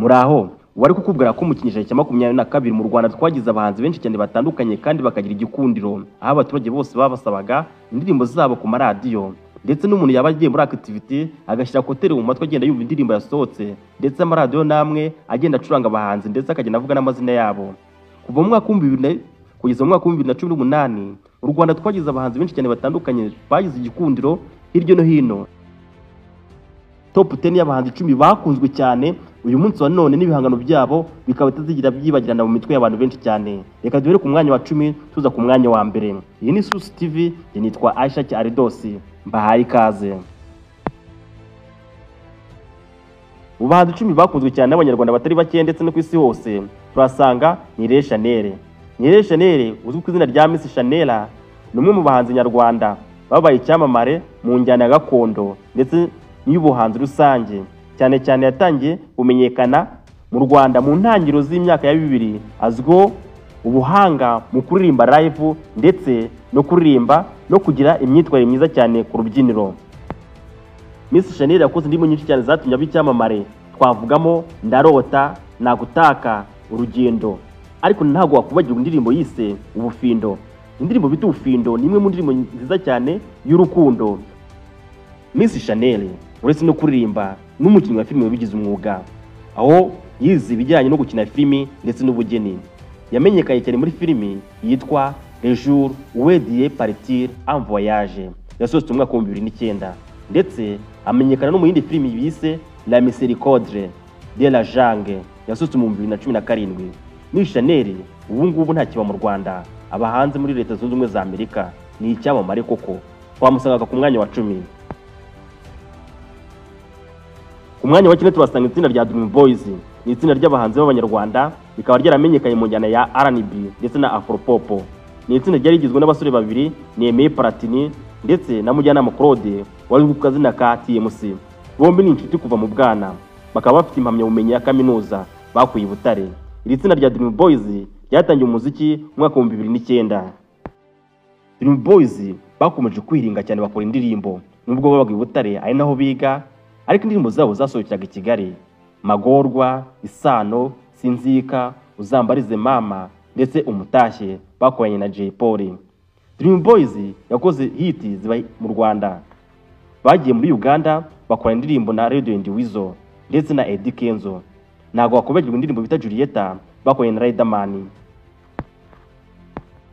Muraho wari kukubwira ko mu kinyejana cya 22 mu Rwanda twagize abahanzi benshi cyane batandukanye kandi bakagira igikundiro, aho abaturage bose babasabaga indirimbo zabo ku maradiyo, ndetse n'umuntu yaba agiye muri activity agashyira kotere mu matwi agenda yumva indirimbo yasohotse, ndetse amaradiyo namwe agenda acuranga abahanzi ndetse akagenda avuga n'amazina yabo. Kuva mu mwaka kugeza mu mwaka wa 2018 u Rwanda twagize abahanzi benshi cyane batandukanye bagize igikundiro hirya no hino. Top 10 y'abahanzi 10 bakunzwe cyane uyu munsi wa none n'ibihangano byabo bikaba bitazigira byibagirana mu mitwe y'abantu benshi cyane. Reka duhere ku mwanya wa 10 tuza ku mwanya wa mbere. Iyi ni Sus TV, nitwa Aisha Aridosi, mbahaye ikaze. Ubahanzi 10 bakunzwe cyane n'abanyarwanda batari bake ndetse no ku isi hose turasanga Nirere Chanel. Nirere Chanel uzwi ku izina rya Miss Chanel ni umwe mu bahanzi nyarwanda babaye icyamamare mu njyana gakondo ndetse n'ubuhanzi rusange. Cyane cyane yatangiye kumenyekana mu Rwanda mu ntangiriro z'imyaka ya 2000, azwiho ubuhanga mu kuririmba live ndetse no kuririmba no kugira imyitwarire myiza cyane ku rubyiniro. Miss Chanel yakoze indirimbo nyinshi cyane zatumye abicyamamare, twavugamo Ndarota, Nagutaka, Urugendo. Ariko ntago wakubagirwa indirimbo yise Ubufindo. Indirimbo bita Ubufindo ni imwe mu ndirimbo nziza cyane y'urukundo. Miss Chanel uretse no kuririmba n'umukinnyi wa filime wabigize umwuga, aho yize ibijyanye no gukina filimi ndetse n'ubugeni. Yamenyekanye cyane muri filimi yitwa Le Jour où Dieu partir en voyage yasohotse mu mwaka wa 2009, ndetse amenyekana no mu yindi filimi bise La Miséricorde de la Jungle yasohotse mu 2017. Miss Chanel ubu ngubu nta kiba mu Rwanda, abahanze muri Leta Zunze Ubumwe za Amerika, ni icyamamare koko. Twamusangaga ku mwanya wa 10. Ku mwanya wa 9 turasanga itsinda rya Dream Boys. Ni itsinda ry'abahanzi b'abanyarwanda bikaba ryaramenyekanye mu njyana ya R&B ndetse na Afropop. Ni itsinda ryari rigizwe n'abasore babiri, Nemeye Platini ndetse na Mujyanama Claude wari ku kazina ka TMC. Bombi ni inshuti kuva mu bwana, bakaba bafite impamyabumenyi ya kaminuza bakuye i Butare. Iri tsinda rya Dream Boys ryatangiye umuziki mu mwaka wa 2009. Dream Boys bakomeje kwiringa cyane bakora indirimbo nubwo babaga i Butare ari naho biga, ariko indirimbo zabo zasohokeraga i Kigali: Magorwa, Isano, Sinzika, Uzambarize Mama ndetse Umutashye bakoranye na Jay Polly. Dream Boys yakoze hit ziba mu Rwanda, bagiye muri Uganda bakora indirimbo na Radio and Weasel ndetse na Eddie Kenzo. Ntago wakubagirwa indirimbo bita Julieta bakoranye na Riderman.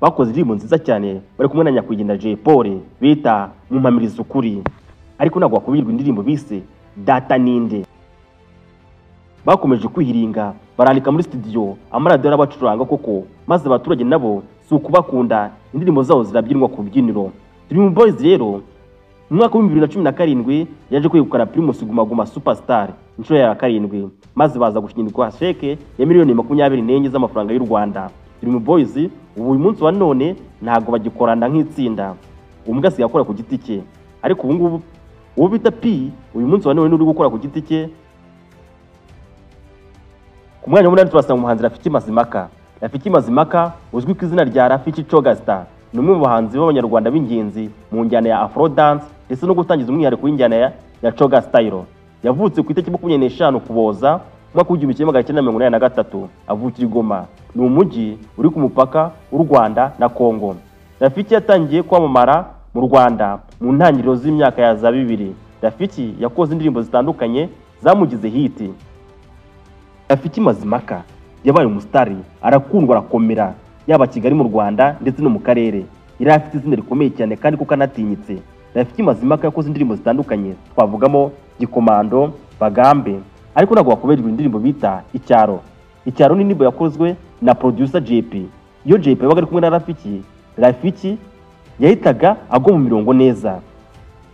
Bakoze indirimbo nziza cyane bari kumwe na nyakwigendera Jay Polly bita Mumpamiriza Ukuri. Ariko ntago wakubagirwa indirimbo bise Data Ninde. Bakomeje kwihiringa barandika muri studio amaradiyo arabacuranga koko, maze abaturage nabo si ukubakunda, indirimbo zabo zirabyinwa ku byiniro. Dream Boys rero mu mwaka wa 2017 yaje kwegukana Primus Guma Guma Superstar inshuro ya 7, maze baza gushyingirwa sheke ya miliyoni 24 z'amafaranga y'u Rwanda. Dream Boys ubu uyu munsi wa none ntago bagikorana nk'itsinda, umugasi yakora ku giti cye, ariko ubu ngubu uwo bita P uyu munsi wa none n'uri gukora ku giti cye. Ku mwanya wa 8 turasanga umuhanzi Rafiki Mazimaka. Rafiki Mazimaka uzwi ku izina rya Rafiki Chogasta ni umwe mu bahanzi b'abanyarwanda b'ingenzi mu njyana ya Afro Dance ndetse no gutangiza umwihariko w'injyana ya Choga Style. Yavutse ku itariki 25 Kuboza mwaka wa 1983, avukira i Goma, ni umujyi uri ku mupaka w'u Rwanda na Kongo. Rafiki yatangiye kwamamara mu Rwanda mu ntangiriro z'imyaka ya za 2000. Rafiki yakoze indirimbo zitandukanye zamugize hit. Rafiki Mazimaka yabaye umusitari, arakundwa arakomera yaba Kigali mu Rwanda ndetse no mu karere. Yari afite izina rikomeye cyane kandi kuko anatinyitse. Rafiki Mazimaka yakoze indirimbo zitandukanye, twavugamo Gikomando, Bagambe. Ariko ntago wakubagirwa indirimbo bita Icyaro. Icyaro ni indirimbo yakozwe na producer JP. Iyo JP yabaga ari kumwe na Rafiki yahitaga agwa mu mirongo neza.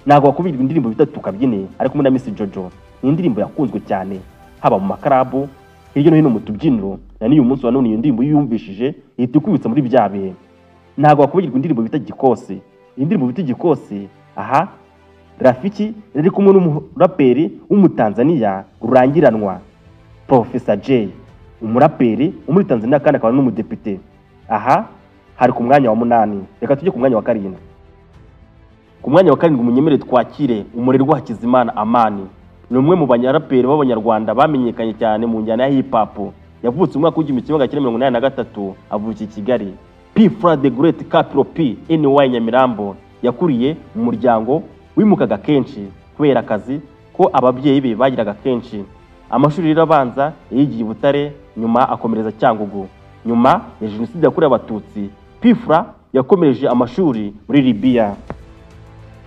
Ntago wakubagirwa indirimbo bita Tukabyine ari kumwe na Miss Jojo. Ni indirimbo yakunzwe cyane haba mu makarabu hirya no hino mu tubyiniro, na n'uyu munsi wa none iyo ndirimbo yumvishije ihita ikubitsa muri bya bihe. Ntago wakubagirwa indirimbo bita Gikose. Indirimbo bita Gikose, aha Rafiki yari kumwe n'umuraperi w'umutanzania Rurangiranwa Professor J, umuraperi wo muri Tanzania kandi akaba n'umudepite. Aha hari ku mwanya wa 8. Reka tujye ku mwanya wa 7. Ku mwanya wa 7 umunyemere twakire Umurerwa Hakizimana Amani. ni umwe mu banyaraperi b'abanyarwanda bamenyekanye cyane mu njyana ya hip hop. Yavutse umwaka w'1983 avukiye i Kigali. P-Fla the Great Capital P NY Nyamirambo yakuriye mu muryango wimukaga kenshi kubera akazi ko ababyeyi be bagiraga kenshi. Amashuri rero abanza yigiye i Butare, nyuma akomereza Cyangugu. Nyuma ya Jenoside yakorewe Abatutsi, P-Fla yakomereje amashuri muri Libya.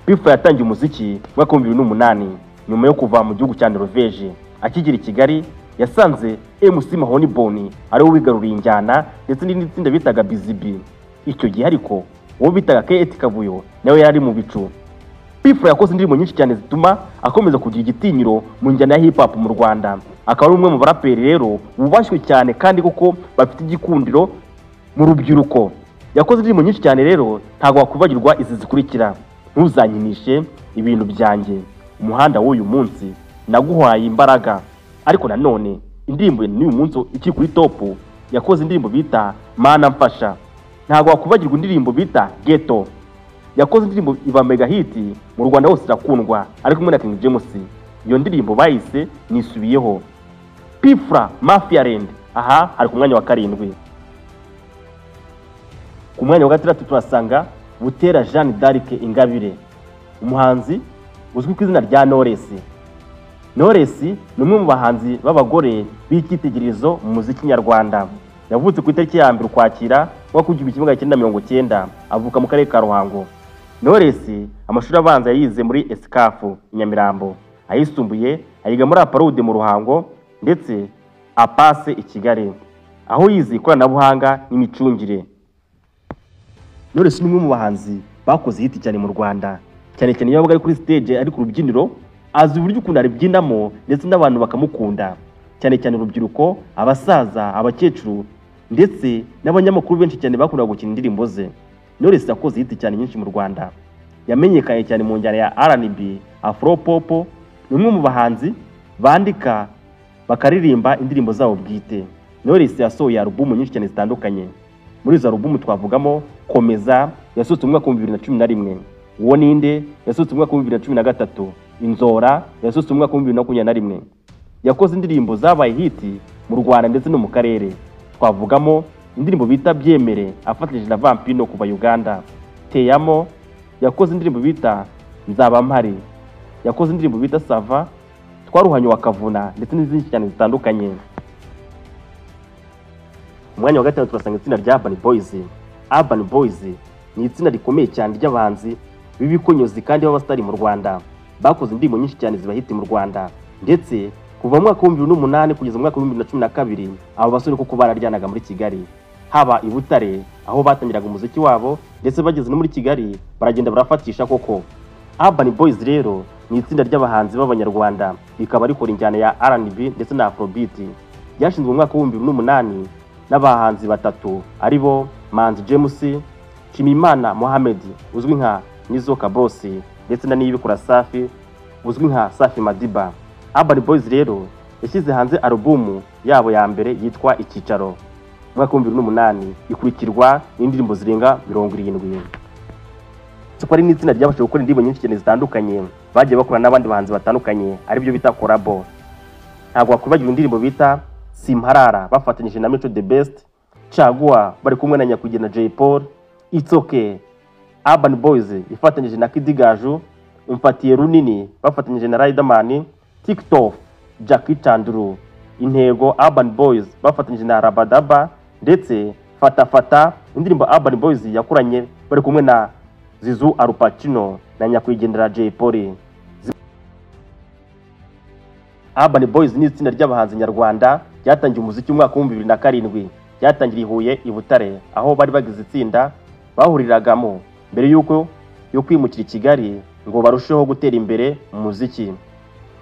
P-Fla yatangiye umuziki mwaka w'2008 nyuma yo kuva mu gihugu cya Norvege. Akigera i Kigali yasanze MC Mahoni Boni ari we wigaruriye injyana ndetse n'indi tsinda bitaga Bizibi. Icyo gihe ariko uwo bitaga K8 Kabuyo nawe yari mu bicu. P-Fla yakoze indirimbo nyinshi cyane zituma akomeza kugira igitinyiro mu njyana ya hip hop mu Rwanda. Akaba ari umwe mu baraperi rero bubashywe cyane kandi kuko bafite igikundiro mu rubyiruko. Yakoze indirimbo nyinshi cyane rero ntago wakwibagirwa izi zikurikira: Ntuzanyinishe, Ibintu byanjye, Umuhanda w'uyu munsi, Naguhaye imbaraga. Ariko nanone indirimbo n'uyu munsi iki kuri top, yakoze indirimbo bita Mana Mfasha. Ntago wakwibagirwa indirimbo bita Ghetto. Yakoze indirimbo iba mega hit mu Rwanda hose irakundwa ariko kumwe na King James. Iyo ndirimbo bayise Nisubiyeho. P-Fla Mafia Land aha ari ku mwanya wa 7. Ku mwanya wa 6 turasanga Butera Jeanne d'Arc Ingabire, umuhanzi uzwi ku izina rya Knowless. Knowless ni umwe mu bahanzi b'abagore b'icyitegererezo mu muziki nyarwanda. Yavutse ku itariki ya 1 Ukwakira mwaka w'1990, avuka mu karere ka Ruhango. Knowless amashuri abanza yayize muri Escaf Nyamirambo, ayisumbuye ayiga muri Aparude mu Ruhango ndetse apase i Kigali, aho yize ikoranabuhanga n'imicungire. Knowless ni umwe mu bahanzi bakoze hit cyane mu Rwanda, cyane cyane yabaga ari kuri stage ari ku rubyiniro, azi uburyo ukuntu aribyinamo ndetse n'abantu bakamukunda, cyane cyane urubyiruko, abasaza, abakecuru ndetse n'abanyamakuru benshi cyane bakundaga gukina indirimbo ze. Knowless yakoze hit cyane nyinshi mu Rwanda, yamenyekanye cyane mu njyana ya R&B, Afro Pop. Ni umwe mu bahanzi bandika bakaririmba indirimbo zabo bwite. Knowless yasohoye album nyinshi cyane zitandukanye. Muri izo album twavugamo Komeza yasohotse mu mwaka wa 2011, Uwo Ninde yasohotse mu mwaka wa 2013, Inzora yasohotse mu mwaka wa 2021. Yakoze indirimbo zabaye hit mu Rwanda ndetse no mu karere. Twavugamo indirimbo bita Byemere afatanyije na Vampino kuva Uganda, Teyamo, yakoze indirimbo bita Nzaba Mpari, yakoze indirimbo bita Sava, Twaruhanye wa Kavuna ndetse n'izindi cyane zitandukanye. Umwanya wa 5 turasanga itsinda rya Urban Boys. Urban Boys ni itsinda rikomeye cyane ry'abanzi b'ibikonyozi kandi b'abastari mu Rwanda. Bakoze indirimbo nyinshi cyane zibahite mu Rwanda ndetse kuva mu mwaka wa 2008 kugeza mu mwaka wa 2012 abo basore kuko bararyanaga muri Kigali, haba i Butare aho batangiraga umuziki wabo ndetse bageze no muri Kigali baragenda barafatisha koko. Urban Boys rero ni itsinda ry'abahanzi b'abanyarwanda bikaba rikora injyana ya R&B ndetse na Afrobeat. Ryashinzwe mu mwaka wa 2008 n'abahanzi batatu aribo Manzi James, Kimimana Mohamed uzwi nka Nizo Kabos ndetse na Niyibikura Safi uzwi nka Safi Madiba. Urban Boys rero yashyize hanze album yabo ya mbere yitwa Icyicaro mwaka wa 2008, ikurikirwa n'indirimbo zirenga 70. Super ni itsinda ryabashije gukora indirimbo nyinshi cyane zitandukanye, bagiye bakora n'abandi bahanzi batandukanye ari byo bita collabo. Ntabwo wakwibagira indirimbo bita Simparara bafatanyije na Mico the Best, Caguwa bari kumwe na Nyakugena Jay Paul, It's Okay. Urban Boys ifatanyije na Kid Gaju, Umfatiye Runini bafatanyije na Riderman, TikTok, Jackie Chandru, Intego. Urban Boys bafatanyije na Rabadaba ndetse Fata indirimbo Urban Boys yakuranye bari kumwe na Zizu Arupacino na Nyakwigendera Jay Paul. Urban Boys ni itsinda ry'abahanzi nyarwanda ryatangiye umuziki mu mwaka wa 2007. Ryatangiriye Huye i Butare aho bari bagize itsinda bahuriragamo mbere yuko kwimukira i Kigali ngo barusheho gutera imbere mu muziki.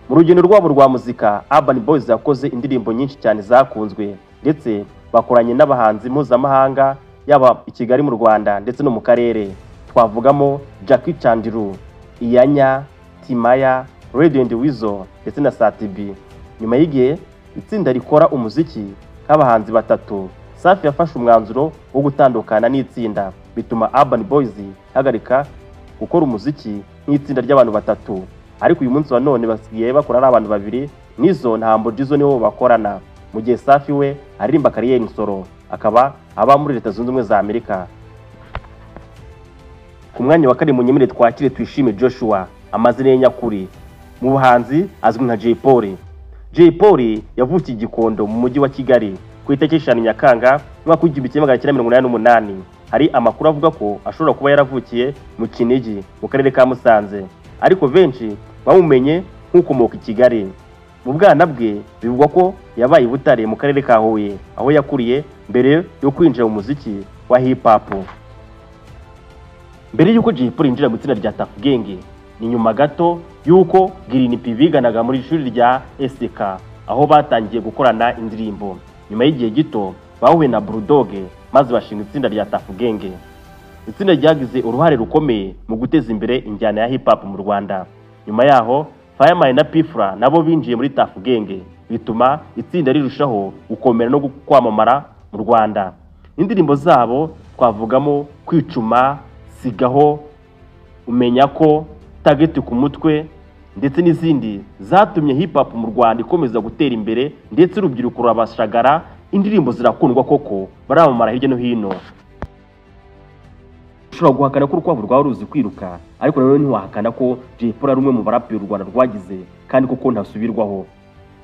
Mu rugendo rwabo rwa muzika, Urban Boys yakoze indirimbo nyinshi cyane zakunzwe ndetse bakoranye n'abahanzi mpuzamahanga yaba i Kigali mu Rwanda ndetse no mu karere. Twavugamo Jackie Chandru, Iyanya, Timaya, Radio and Wizo ndetse na Satibi. Nyuma y'igihe itsinda rikora umuziki nk'abahanzi batatu, Safi yafashe umwanzuro wo gutandukana n'itsinda, bituma Urban Boys hagarika gukora umuziki nk'itsinda ry'abantu batatu. ariko uyu munsi wa none basigaye bakora ari abantu babiri, nizo nta Humble Jizzo nibo bakorana, mu gihe Safi we aririmba kariyeri solo akaba aba muri Leta Zunze Ubumwe za Amerika. Ku mwanya wa kane munyemere twakire Tuyishime Joshua, amazina ye nyakuri mu buhanzi azwi nka Jay Polly. Jay Polly yavukiye Gikondo mu mujyi wa Kigali ku itariki 5 Nyakanga mwaka w'1988. Hari amakuru avuga ko ashobora kuba yaravukiye mu Kinigi mu karere ka Musanze, ariko benshi bamumenye nk'ukomoka i Kigali. Mu bwana bwe bivugwa ko yabaye Butare mu karere ka Huye, aho yakuriye mbere yo kwinjira mu muziki wa hip hop. Mbere yuko Jay Polly yinjira mu itsinda rya Tuff Gang, ni nyuma gato yuko Green P biganaga muri ishuri rya SK, aho batangiye gukorana indirimbo. Nyuma y'igihe gito bahuye na Bulldog maze bashinga itsinda rya Tuff Gang. Itsinda ryagize uruhare rukomeye mu guteza imbere injyana ya hip hop mu Rwanda. Nyuma yaho Fireman na P-Fla nabo binjiye muri Tuff Gang, bituma itsinda rirushaho gukomera no kwamamara mu Rwanda. Indirimbo zabo twavugamo Kwicuma, Sigaho, Umenya ko, Target ku mutwe ndetse n'izindi zatumye hip hop mu Rwanda ikomeza gutera imbere, ndetse urubyiruko rurabashagara. Indirimbo zirakundwa koko, baramamara hirya no hino. Ushobora guhakana ko urukwavu rwawe ruzi kwiruka, ariko rero ntiwahakana ko Jay Polly ari umwe mu baraperi u Rwanda rwagize kandi koko ntasubirwaho.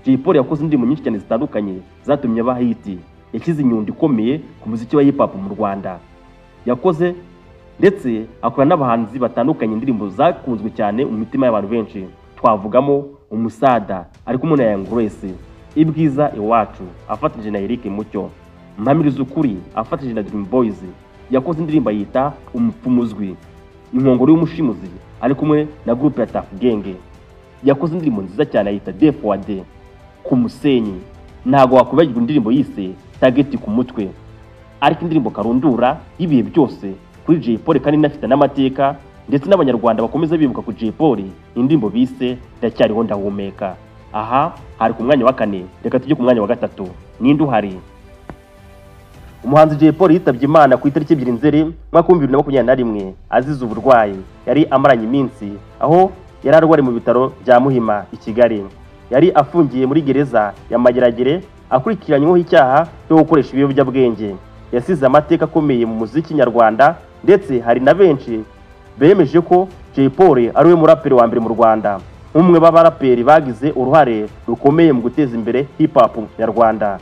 Jay Polly yakoze indirimbo nyinshi cyane zitandukanye zatumye aba hit, yakize inyundo ikomeye ku muziki wa hip hop mu Rwanda. Yakoze ndetse akora n'abahanzi batandukanye indirimbo zakunzwe cyane mu mitima y'abantu benshi. Twavugamo Umusada ari kumwe na Young Grace, Ibwiza Iwacu afatanyije na Eric Mucyo, Mpamiriza Ukuri afatanyije na Dream Boys. Yakoze indirimbo yita Umupfumuzwi, Inkongoro y'Umushimuzi ari kumwe na groupe ya Tuff Gang. Yakoze indirimbo nziza cyane yita Day for Day, Ku Musenyi. Ntago wakubagirwa indirimbo yise Target ku mutwe, ariko indirimbo karundura y'ibihe byose kuri Jay Polly kandi inafite n'amateka, ndetse n'abanyarwanda bakomeza bibuka ku Jay Polly indirimbo bise Ndacyariho Ndahumeka. Aha hari ku mwanya wa kane. Reka tujye ku mwanya wa gatatu. Ninde uhari? Umuhanzi Jay Polly yitabye Imana ku itariki 2 Nzeri mwaka 2021 azize uburwayi. Yari amaranye iminsi aho yari arwari mu bitaro bya Muhima i Kigali. Yari afungiye muri gereza ya Mageragere akurikiranyweho icyaha cyo gukoresha ibiyobyabwenge. Yasize amateka akomeye mu muziki nyarwanda, ndetse hari na benshi bemeje ko Jay Polly ari we muraperi wa mbere mu Rwanda, umwe b'abaraperi bagize uruhare rukomeye mu guteza imbere hip hop nyarwanda.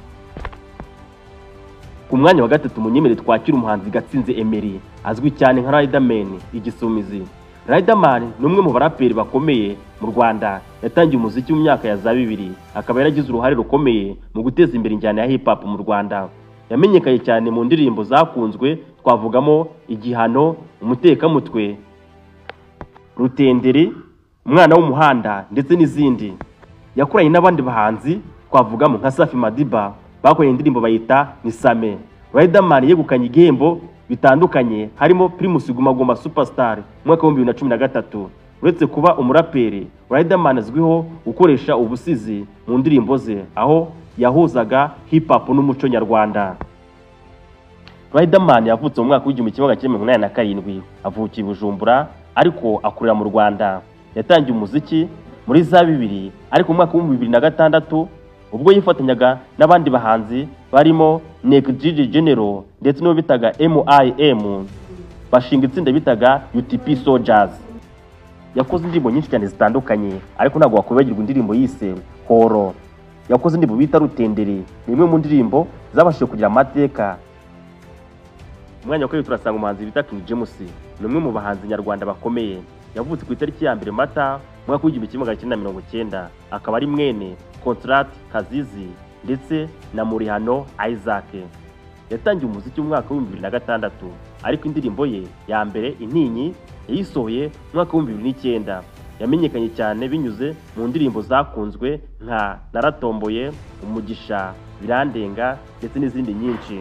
Ku mwanya wa gatatu munyemere twakira umuhanzi Gatsinze Emery, azwi cyane nka Riderman igisumizi. Riderman ni umwe mu baraperi bakomeye mu Rwanda, yatangiye umuziki mu myaka ya za 2000, akaba yaragize uruhare rukomeye mu guteza imbere injyana ya hip hop mu Rwanda. Yamenyekaye cyane mu ndirimbo zakunzwe, twavugamo Igihano, Umutekamutwe, Rutenderi, Umwana w'Umuhanda ndetse n'izindi. Yakoranye n'abandi bahanzi twavugamo nka Safi Madiba, bakoranye indirimbo bayita Nisame. Riderman yegukanye igihembo bitandukanye, harimo Primus Guma Guma Superstar mwaka wa 2013. Uretse kuba umuraperi, Riderman azwiho gukoresha ubusizi mu ndirimbo ze, aho yahuzaga hip hop n'umuco nyarwanda. Riderman yavutse mu mwaka w'1987, avukiye i Bujumbura ariko akurira mu Rwanda. Yatangiye umuziki muri za 2000, ariko mu mwaka wa 2006 ubwo yifatanyaga n'abandi bahanzi barimo Nek General ndetse no bitaga MIM, bashinga itsinda bitaga UTP Soldiers. Yakoze indirimbo nyinshi cyane zitandukanye, ariko ntabwo wakwibagirwa indirimbo yise Horo. Yakoze indirimbo bita Rutenderi, ni imwe mu ndirimbo zabashije kugira amateka. Umwanya wa kabiri turasanga umuhanzi bita King James, ni umwe mu bahanzi nyarwanda bakomeye. Yavutse ku itariki ya 2 Mata mwaka wa 1990, akaba ari mwene Contract Kazizi ndetse na Murihano Isaac. Yatangiye umuziki mu mwaka wa 2006, ariko indirimbo ye ya mbere Intinyi yayisohoye mu mwaka wa 2009. Yamenyekanye cyane binyuze mu ndirimbo zakunzwe nka Naratomboye, Umugisha, Birandenga ndetse n'izindi nyinshi.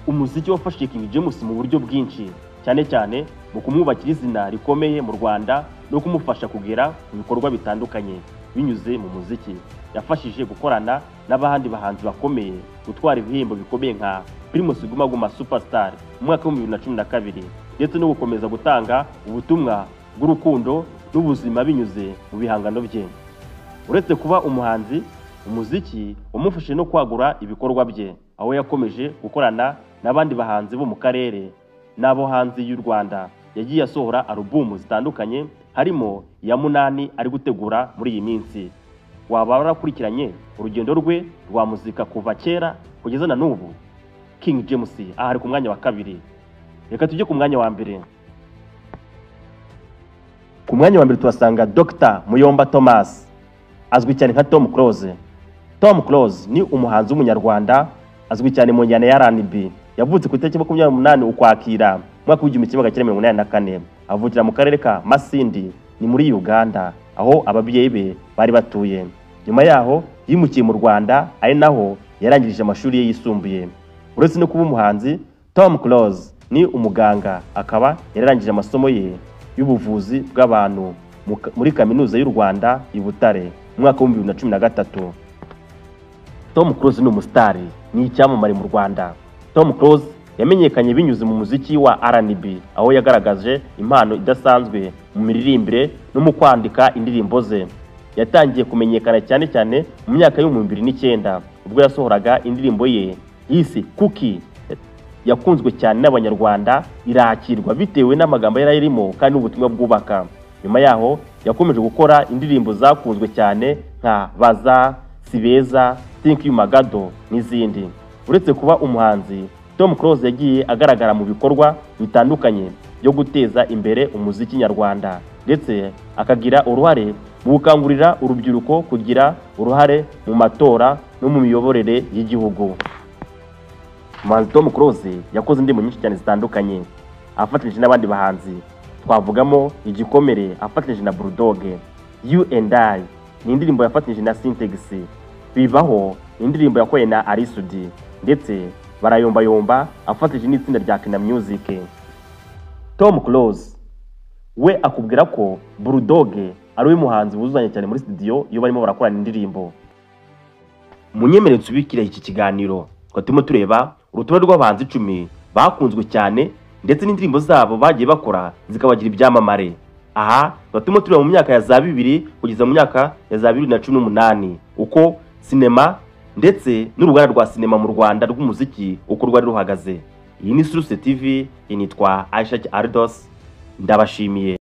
Umuziki wafashije King James mu buryo bwinshi, cyane cyane mu kumwubakira izina rikomeye mu Rwanda no kumufasha kugera mu bikorwa bitandukanye binyuze mu muziki. Yafashije gukorana n'abandi bahanzi bakomeye, gutwara ibihembo bikomeye nka Primus Guma Guma Superstar mu mwaka wa 2012 ndetse no gukomeza gutanga ubutumwa bw'urukundo n'ubuzima binyuze mu bihangano bye. Uretse kuba umuhanzi, umuziki umufashe no kwagura ibikorwa bye, aho yakomeje gukorana n'abandi bahanzi bo mu karere n'abo hanze y'u Rwanda. Yagiye asohora alubumu zitandukanye harimo ya munani ari gutegura muri iyi minsi. Waba warakurikiranye urugendo rwe rwa muzika kuva kera kugeza na n'ubu? King James ari ku mwanya wa kabiri. Reka tujye ku mwanya wa mbere. Ku mwanya wa mbere tuhasanga Dr. Muyomba Thomas, azwi cyane nka Tom Close. Tom Close ni umuhanzi w'umunyarwanda azwi cyane mu njyana ya R&B. Yavutse ku itariki 28 Ukwakira mwaka wa 1984. Avukira mu karere ka Masindi ni muri Uganda, aho ababyeyi be bari batuye. Nyuma yaho yimukiye mu Rwanda, ari naho yarangirije amashuri ye yisumbuye. Uretse no kuba umuhanzi, Tom Close ni umuganga, akaba yararangije amasomo ye y'ubuvuzi bw'abantu muri kaminuza y'u Rwanda i Butare mu mwaka wa 2013. Tom Close ni umusitari, ni icyamamare mu Rwanda. Tom Close yamenyekanye binyuze mu muziki wa R&B, aho yagaragaje impano idasanzwe mu miririmbire no mu kwandika indirimbo ze. Yatangiye kumenyekana cyane cyane mu myaka yo 2009 ubwo yasohoraga indirimbo ye yise Cookie. Yakunzwe cyane n'abanyarwanda, irakirwa bitewe n'amagambo yarimo kandi n'ubutumwa bwubaka. Nyuma yaho yakomeje gukora indirimbo zakunzwe cyane nka Baza, Sibeza, Think You Magado n'izindi. Uretse kuba umuhanzi, Tom Close yagiye agaragara mu bikorwa bitandukanye byo guteza imbere umuziki nyarwanda, ndetse akagira uruhare mu gukangurira urubyiruko kugira uruhare mu matora no mu miyoborere y'igihugu. Umuhanzi Tom Close yakoze indirimbo nyinshi cyane zitandukanye afatanyije n'abandi bahanzi. Twavugamo Igikomere afatanyije na Bulldog, You and I ni indirimbo yafatanyije na Syntex, Bibaho indirimbo yakoye na Arisudi, ndetse Barayomba Yomba afatanyije n'itsinda rya Kina Music. Tom Close we akubwira ko Bulldog ari we muhanzi wuzuzanya cyane muri studio iyo barimo barakorana indirimbo. Munyemerere nsubikire iki kiganiro twatimo tureba urutonde rw'abahanzi 10 bakunzwe cyane ndetse n'indirimbo zabo bagiye bakora zikabagira ibyamamare. Aha twatimo tureba mu myaka ya za 2000 kugeza mu myaka ya za 2018 uko sinema ndetse n'uruganda rwa sinema mu Rwanda rw'umuziki uko rwari ruhagaze. Iyi ni Source TV, initwa Aisha Ardos. Ndabashimiye.